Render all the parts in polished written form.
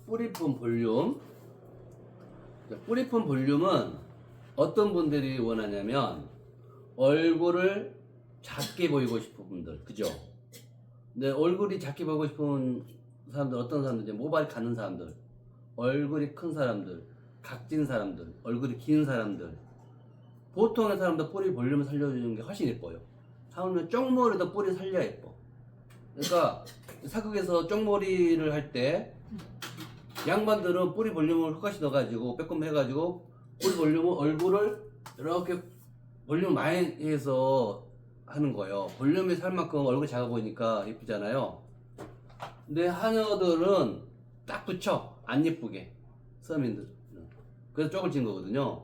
뿌리품 볼륨. 뿌리품 볼륨은 어떤 분들이 원하냐면 얼굴을 작게 보이고 싶은 분들, 그죠? 근데 얼굴이 작게 보이고 싶은 사람들, 어떤 사람들, 이제 모발이 가는 사람들, 얼굴이 큰 사람들, 각진 사람들, 얼굴이 긴 사람들, 보통의 사람들 뿌리 볼륨을 살려주는 게 훨씬 예뻐요. 하물며 쪽머리도 뿌리 살려야 예뻐. 그러니까 사극에서 쪽머리를 할 때 양반들은 뿌리 볼륨을 흑가시 넣어가지고 빼꼼 해가지고 뿌리 볼륨을 얼굴을 이렇게 볼륨 많이 해서 하는 거예요. 볼륨이 살 만큼 얼굴이 작아 보이니까 예쁘잖아요. 근데 하녀들은 딱 붙여, 안 예쁘게, 서민들. 그래서 쪽을 찐 거거든요.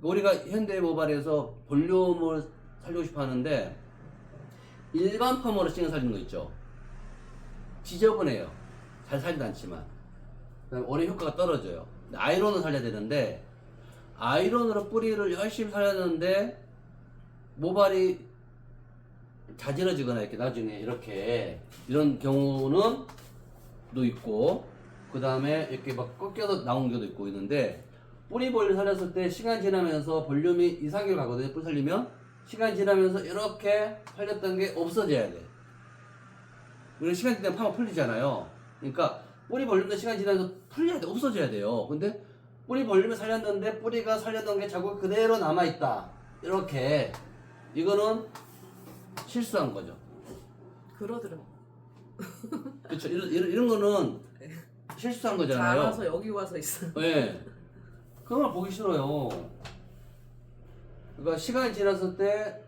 그러니까 우리가 현대 모발에서 볼륨을 살리고 싶어 하는데 일반 펌으로 신경 살리는 거 있죠. 지저분해요. 잘 살지도 않지만. 그다음에 오래 효과가 떨어져요. 아이론을 살려야 되는데 아이론으로 뿌리를 열심히 살려야 되는데 모발이 자지러지거나 이렇게 나중에 이렇게 이런 경우는 도 있고, 그 다음에 이렇게 막 꺾여서 나온 경우도 있고 있는데, 뿌리 볼륨 살렸을 때 시간 지나면서 볼륨이 이상하게 가거든요. 뿌리 살리면 시간 지나면서 이렇게 살렸던 게 없어져야 돼. 우리 시간 지나면 파마 풀리잖아요. 그러니까 뿌리 볼륨도 시간 지나면서 풀려야 돼. 없어져야 돼요. 근데 뿌리 볼륨을 살렸는데 뿌리가 살렸던 게 자국 그대로 남아있다. 이렇게. 이거는 실수한 거죠. 그러더라고. 그렇죠. 이런 거는 실수한 거잖아요. 자라서 여기 와서 있어. 네. 그걸 보기 싫어요. 그러니까 시간이 지났을 때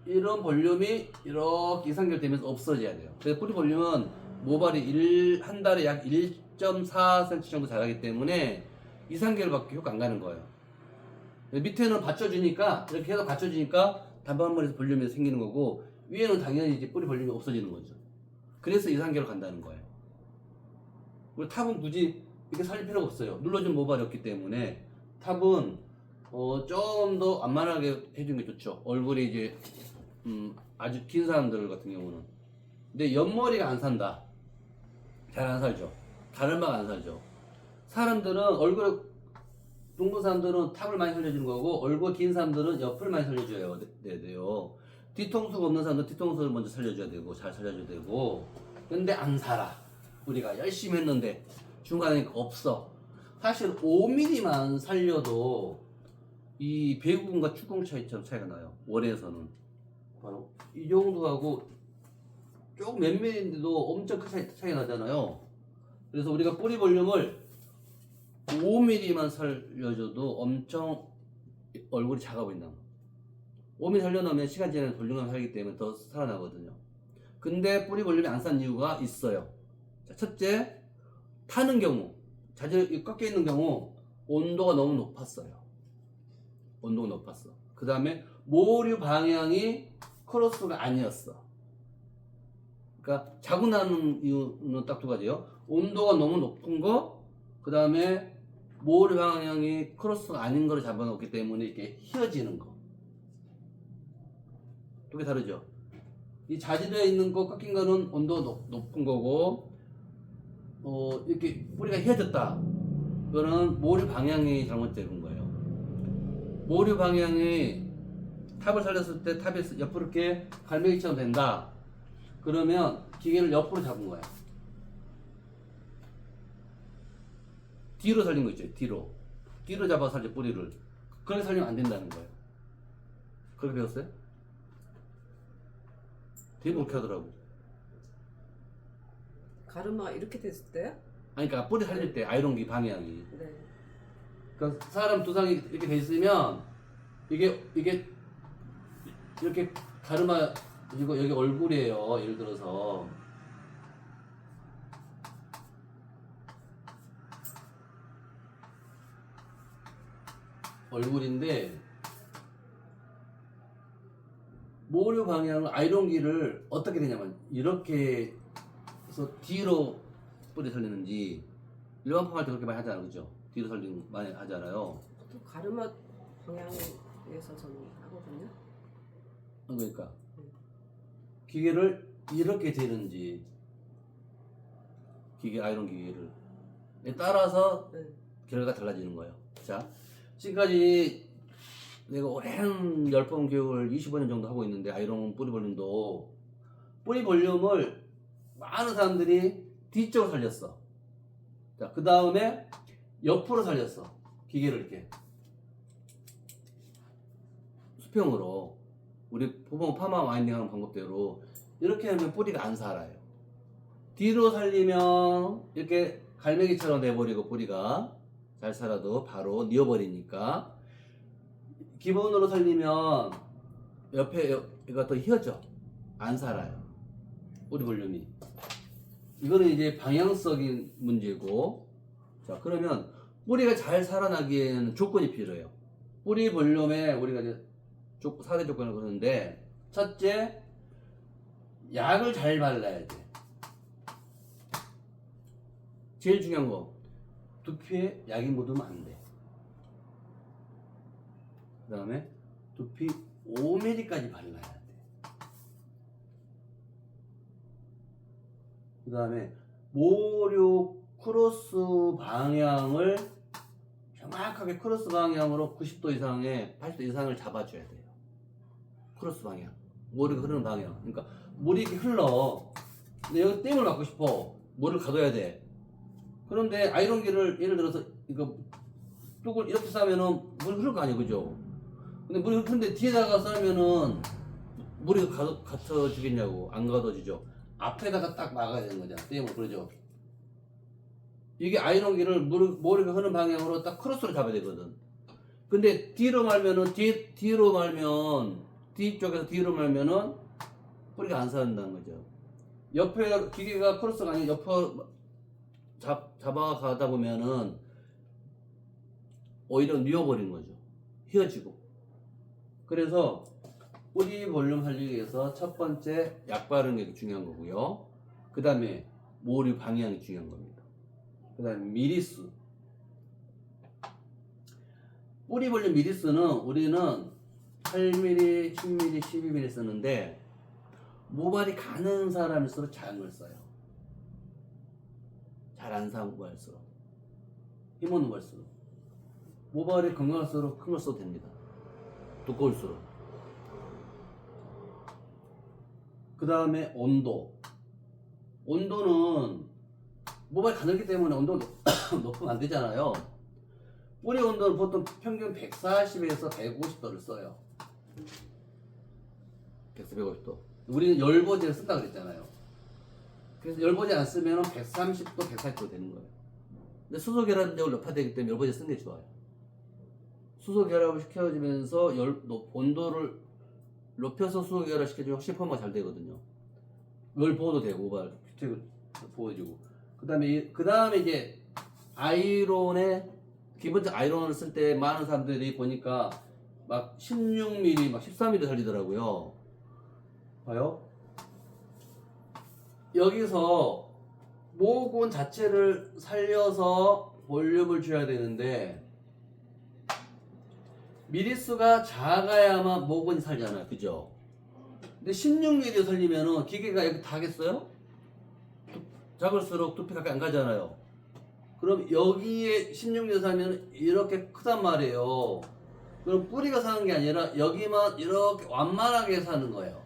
이런 볼륨이 이렇게 이상결되면서 없어져야 돼요. 그래서 뿌리 볼륨은 모발이 한 달에 약 1.4cm 정도 자라기 때문에 이상결밖에 효과 안 가는 거예요. 밑에는 받쳐주니까, 이렇게 계속 받쳐주니까 단발머리에서 볼륨이 생기는 거고, 위에는 당연히 이제 뿌리 볼륨이 없어지는 거죠. 그래서 이상결로 간다는 거예요. 그리고 탑은 굳이 이렇게 살릴 필요가 없어요. 눌러준 모발이 없기 때문에. 탑은 좀 더 완만하게 해주는 게 좋죠. 얼굴이 이제 아주 긴 사람들 같은 경우는. 근데 옆머리가 안 산다. 잘 안 살죠. 가르마가 안 살죠. 사람들은 얼굴 둥근 사람들은 탑을 많이 살려주는 거고, 얼굴 긴 사람들은 옆을 많이 살려줘야 돼요. 뒤통수가 없는 사람들은 뒤통수를 먼저 살려줘야 되고, 잘 살려줘야 되고. 근데 안 살아. 우리가 열심히 했는데 중간에 없어. 사실 5mm만 살려도 이 배구공과 축구공 차이처럼 차이가 나요. 원에서는 바로 이 정도하고 조금 몇 mm인데도 엄청 큰 차이 나잖아요. 그래서 우리가 뿌리 볼륨을 5mm만 살려줘도 엄청 얼굴이 작아 보인다. 5mm 살려놓으면 시간 지나면 볼륨감 살기 때문에 더 살아나거든요. 근데 뿌리 볼륨이 안 싼 이유가 있어요. 자, 첫째, 타는 경우, 자주 꺾여 있는 경우 온도가 너무 높았어요. 온도가 높았어. 그 다음에 모류 방향이 크로스가 아니었어. 그러니까 자국 나는 이유는 딱 두 가지예요. 온도가 너무 높은 거, 그 다음에 모류 방향이 크로스가 아닌 거를 잡아놓기 때문에 이렇게 휘어지는 거. 두 개 다르죠. 이 자지되어 있는 거, 꺾인 거는 온도가 높은 거고, 이렇게 뿌리가 휘어졌다. 그거는 모류 방향이 잘못된 거예요. 모류 방향이 탑을 살렸을 때 탑이 옆으로 이렇게 갈매기처럼 된다. 그러면 기계를 옆으로 잡은 거야. 뒤로 살린 거 있죠. 뒤로 잡아서 살려, 뿌리를. 그렇게 살리면 안 된다는 거예요. 그렇게 배웠어요? 되게 그렇게 하더라고. 가르마 이렇게 됐을 때요? 아니, 그러니까 뿌리 살릴 때 아이론기 방향이. 네. 그러니까 사람 두상이 이렇게 돼 있으면 이게 이렇게 가르마, 이거 여기 얼굴이에요. 예를 들어서 얼굴인데 모류 방향은 아이론기를 어떻게 되냐면 이렇게 해서 뒤로 뿌리 살리는지, 일반 펌할 때 그렇게 많이 하잖아요. 그죠? 뒤로 살리는 거 많이 하잖아요. 또 가르마 방향에서 저는 하거든요. 그러니까 기계를 이렇게 되는지, 기계 아이론 기계를 따라서 네. 결과가 달라지는 거예요. 자, 지금까지 내가 오랜 열번 교육을 25년 정도 하고 있는데 아이롱 뿌리 볼륨도 뿌리 볼륨을 많은 사람들이 뒤쪽으로 살렸어. 자, 그 다음에 옆으로 살렸어. 기계를 이렇게 수평으로 우리 부분 파마 와인딩 하는 방법대로 이렇게 하면 뿌리가 안 살아요. 뒤로 살리면 이렇게 갈매기처럼 돼버리고 뿌리가 잘 살아도 바로 뉘어버리니까, 기본으로 살리면 옆에 얘가 더 휘어져 안 살아요. 뿌리 볼륨이. 이거는 이제 방향성인 문제고, 자, 그러면 뿌리가 잘 살아나기에는 조건이 필요해요. 뿌리 볼륨에 우리가 이제 4대 조건을 그러는데, 첫째, 약을 잘 발라야 돼. 제일 중요한 거, 두피에 약이 묻으면 안 돼. 그 다음에 두피 5mm까지 발라야 돼. 그 다음에 모류 크로스 방향을 정확하게 크로스 방향으로 90도 이상에 80도 이상을 잡아줘야 돼요. 크로스 방향, 모류가 흐르는 방향. 그러니까 물이 이렇게 흘러. 근데 여기 댐을 막고 싶어. 물을 가둬야 돼. 그런데 아이롱기를 예를 들어서 이거 뚝을 이렇게 싸면은 물이 흐를 거 아니에요, 그죠? 근데 물이 흐르는데 뒤에다가 싸면은 물이 갇혀지겠냐고. 안 가둬지죠. 앞에다가 딱 막아야 되는 거잖아, 댐을. 그러죠? 이게 아이롱기를 모래가 흐르는 방향으로 딱 크로스로 잡아야 되거든. 근데 뒤로 말면은 뒤쪽에서 뒤로 말면은 뿌리가 안 사는다는 거죠. 옆에 기계가 크로스가 아니고 옆으로 잡아가다 보면은 오히려 뉘어버리는 거죠. 휘어지고. 그래서 뿌리 볼륨 살리기 위해서 첫 번째 약 바르는 게 중요한 거고요. 그 다음에 모류 방향이 중요한 겁니다. 그 다음에 미리수. 뿌리 볼륨 미리수는 우리는 8mm, 10mm, 12mm 쓰는데, 모발이 가는 사람일수록 작은 걸 써요. 잘 안 사는 거일수록, 힘없는 걸수록. 모발이 건강할수록 큰 걸 써도 됩니다. 두꺼울수록. 그 다음에 온도. 온도는 모발이 가늘기 때문에 온도가 높으면 안 되잖아요. 뿌리 온도는 보통 평균 140에서 150도를 써요. 140, 150도. 우리는 열보지를 쓴다 그랬잖아요. 그래서 열보지 안 쓰면 130도, 140도 되는 거예요. 근데 수소 결합력을 높아야 되기 때문에 열보지 쓰는 게 좋아요. 수소 결합을 시켜주면서 온도를 높여서 수소 결합 시켜주면 확실히 펌프가 잘 되거든요. 열 보호도 되고, 모발 피부를 보호해주고. 그 다음에 이제 기본적 아이론을 쓸 때 많은 사람들이 보니까 막 16mm, 막 13mm 살리더라고요. 봐요. 여기서 모근 자체를 살려서 볼륨을 줘야 되는데, 미리수가 작아야만 모근이 살잖아요. 그죠? 근데 16mm 살리면은 기계가 여기 닿겠어요? 작을수록 두피 가까이 안 가잖아요. 그럼 여기에 16mm 살면 이렇게 크단 말이에요. 그럼 뿌리가 사는 게 아니라 여기만 이렇게 완만하게 사는 거예요.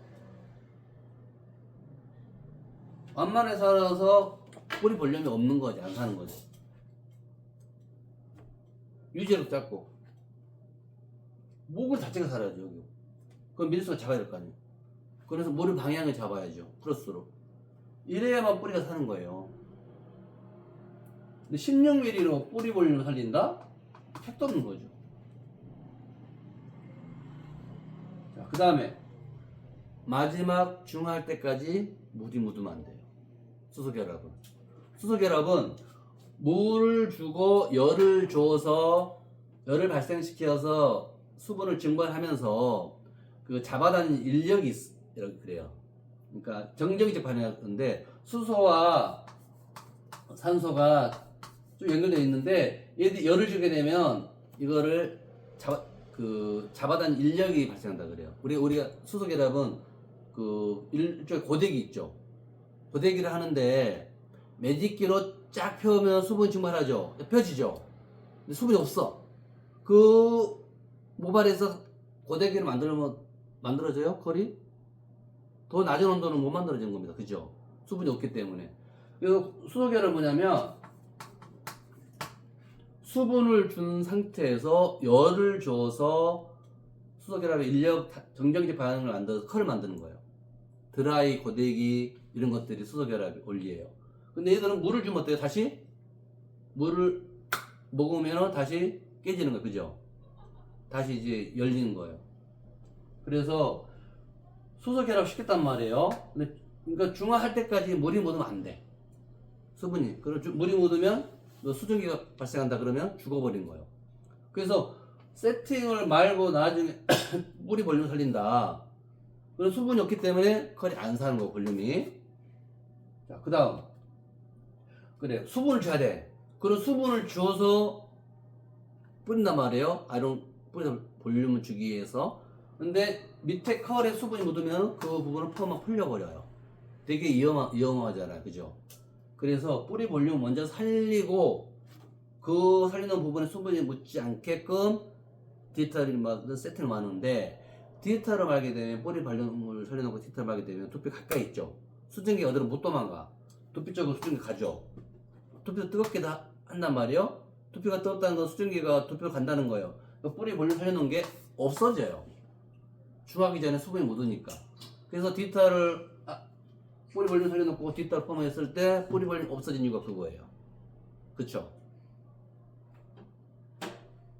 완만하게 살아서 뿌리 볼륨이 없는 거지, 안 사는 거지. 유지력 작고. 목은 자체가 살아야죠, 여기. 그럼 밀수가 작아야 될 거 아니에요. 그래서 모류 방향을 잡아야죠, 크로스로. 이래야만 뿌리가 사는 거예요. 근데 16mm로 뿌리 볼륨을 살린다? 택도 없는 거죠. 자, 그 다음에 마지막 중할 때까지 물이 묻으면 안 돼요. 수소결합은 물을 주고 열을 줘서 열을 발생시켜서 수분을 증발하면서 그 잡아다니는 인력이 이렇게 그래요. 그러니까 정적이적 반응인데, 수소와 산소가 쭉 연결되어 있는데, 얘들이 열을 주게 되면 이거를 잡아다니는 인력이 발생한다 그래요. 우리가 수소결합은 그 일종의 고데기 있죠. 고데기를 하는데 매직기로 쫙 펴면 수분 증발하죠. 펴지죠. 근데 수분이 없어. 그 모발에서 고데기를 만들어져요? 컬이? 더 낮은 온도는 못 만들어지는 겁니다. 그죠? 수분이 없기 때문에. 그래서 수소결은 뭐냐면 수분을 준 상태에서 열을 줘서 수소결합의 인력 정정지 반응을 만들어서 컬을 만드는 거예요. 드라이, 고데기 이런 것들이 수소결합의 원리예요. 근데 얘들은 물을 주면 어때요? 다시 물을 먹으면 다시 깨지는 거예요. 그죠? 다시 이제 열리는 거예요. 그래서 수소결합 시켰단 말이에요. 근데 그러니까 중화할 때까지 물이 묻으면 안 돼. 수분이. 그럼 물이 묻으면 수증기가 발생한다 그러면 죽어버린 거예요. 그래서 세팅을 말고 나중에 뿌리 볼륨 살린다. 그런 수분이 없기 때문에 컬이 안 사는 거 볼륨이. 자, 그 다음. 그래, 수분을 줘야 돼. 그런 수분을 줘서 뿌린단 말이에요. 아이롱 뿌리다 볼륨을 주기 위해서. 근데 밑에 컬에 수분이 묻으면 그 부분을 펌만 풀려버려요. 되게 위험하잖아요. 그죠? 그래서 뿌리 볼륨 먼저 살리고 그 살리는 부분에 수분이 묻지 않게끔 디지털을 세팅을 마는데, 디지털을 말게 되면 뿌리 볼륨을 살려놓고 디지털을 말게 되면 두피 가까이 있죠. 수증기가 어디로 못 도망가. 두피 쪽으로 수증기 가죠. 두피도 뜨겁게 한단 말이에요. 두피가 뜨겁다는 건 수증기가 두피로 간다는 거예요. 그러니까 뿌리 볼륨 살려놓은 게 없어져요. 중하기 전에 수분이 묻으니까. 그래서 디지털을 뿌리 볼륨 살려놓고 디지털 펌했을 때 뿌리 볼륨 없어진 이유가 그거예요. 그쵸?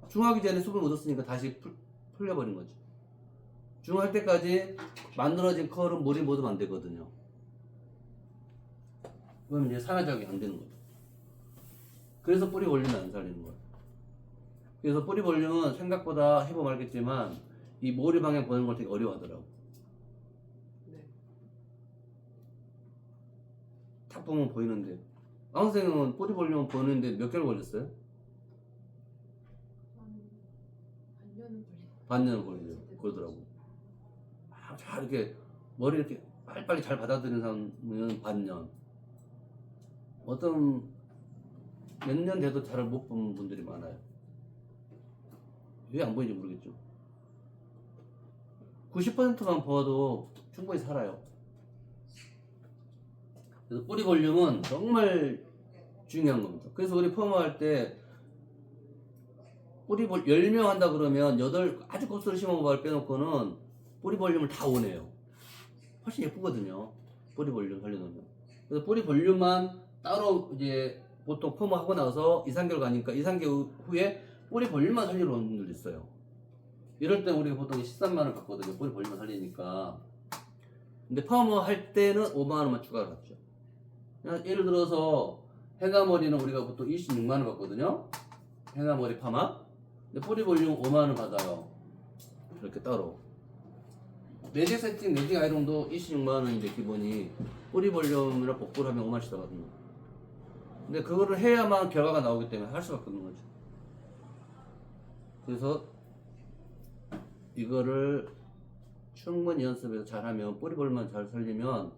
중하기 전에 수분 묻었으니까 다시 풀려버린 거죠. 중할 때까지 만들어진 컬은 물이 묻으면 안 되거든요. 그럼 이제 산화작용이 안 되는 거죠. 그래서 뿌리 볼륨은 안 살리는 거예요. 그래서 뿌리 볼륨은 생각보다 해보면 알겠지만 이 머리 방향 보는 걸 되게 어려워하더라고. 네. 딱 보면 보이는데. 강 선생님은 뿌리 볼륨 보는데 몇 개월 걸렸어요? 반년은 걸리더라고. 잘 이렇게 머리 이렇게 빨리빨리 잘 받아들이는 사람은 반년. 어떤 몇 년 돼도 잘 못 본 분들이 많아요. 왜 안 보이는지 모르겠죠. 90%만 보아도 충분히 살아요. 그래서 뿌리 볼륨은 정말 중요한 겁니다. 그래서 우리 펌할 때 뿌리 10명 한다 그러면 8 아주 곱슬 심한 모발 빼놓고는 뿌리 볼륨을 다 원해요. 훨씬 예쁘거든요. 뿌리 볼륨 살려놓으면. 그래서 뿌리 볼륨만 따로 이제 보통 펌 하고 나서 2, 3개월 가니까 2, 3개월 후에 뿌리 볼륨만 살리러 오는 분들도 있어요. 이럴 때 우리가 보통 13만 원 받거든요. 뿌리 볼륨만 살리니까. 근데 펌 할 때는 5만 원만 추가로 받죠. 예를 들어서 해가머리는 우리가 보통 26만 원 받거든요. 해가머리 파마. 근데 뿌리 볼륨 5만 원 받아요. 이렇게 따로. 매직 세팅, 매직 아이롱도 26만 원인데 기본이 뿌리 볼륨이랑 복구를 하면 5만 원씩 나거든요. 근데 그거를 해야만 결과가 나오기 때문에 할 수밖에 없는 거죠. 그래서 이거를 충분히 연습해서 잘하면 뿌리 볼륨만 잘 살리면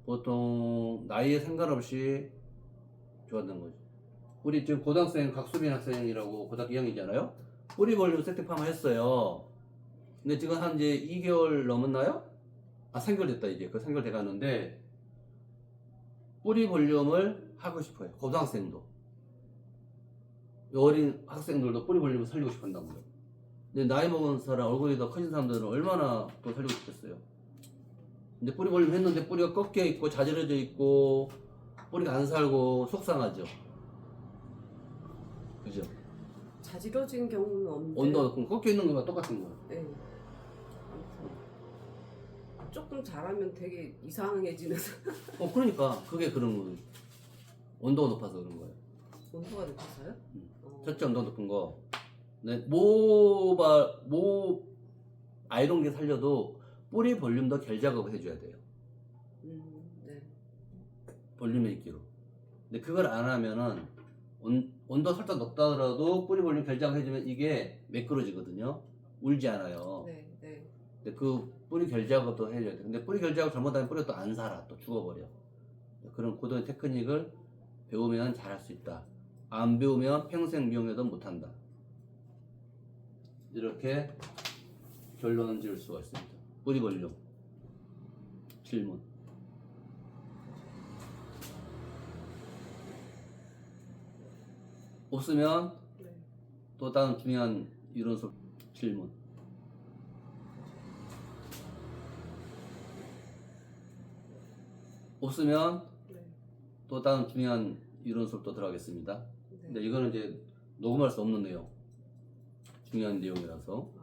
보통 나이에 상관없이 좋아하는 거죠. 우리 지금 고등학생 각수빈 학생이라고 고등학교 2학년이잖아요. 뿌리 볼륨 세팅 파마 했어요. 근데 지금 한 이제 2개월 넘었나요? 3개월 됐다 이제. 그 3개월 돼가는데 뿌리 볼륨을 하고 싶어요. 고등학생도. 어린 학생들도 뿌리 볼륨을 살리고 싶어 한다고요. 근데 나이 먹은 사람, 얼굴이 더 커진 사람들은 얼마나 또 살리고 싶겠어요. 근데 뿌리 볼륨 했는데 뿌리가 꺾여 있고 자지러져 있고 뿌리가 안 살고 속상하죠. 그죠? 자지러진 경우는 없는데. 온도가 높고 꺾여 있는 거랑 똑같은 거예요. 네. 아무튼 조금 잘하면 되게 이상해지는. 그러니까 그게 그런 거예요. 온도가 높아서 그런 거예요. 온도가 높아서요? 첫째 온도 높은 거. 네, 아이롱기 살려도 뿌리 볼륨도 결 작업을 해줘야 돼요. 네. 볼륨의 있기로. 근데 그걸 안 하면은 온도 살짝 높다 하더라도 뿌리 볼륨 결 작업 해주면 이게 매끄러지거든요. 울지 않아요. 네. 근데 그 뿌리 결 작업도 해줘야 돼. 근데 뿌리 결 작업 잘못하면 뿌리가 또 안 살아. 또 죽어버려. 그런 고도의 테크닉을 배우면 잘할 수 있다. 안 배우면 평생 미용해도 못한다. 이렇게 결론을 지을 수가 있습니다. 뿌리 볼륨 질문. 없으면 네. 또 다른 중요한 이론설 질문. 없으면 네. 또 다른 중요한 이론 수업도 들어가겠습니다. 네. 근데 이거는 이제 녹음할 수 없는 내용, 중요한 내용이라서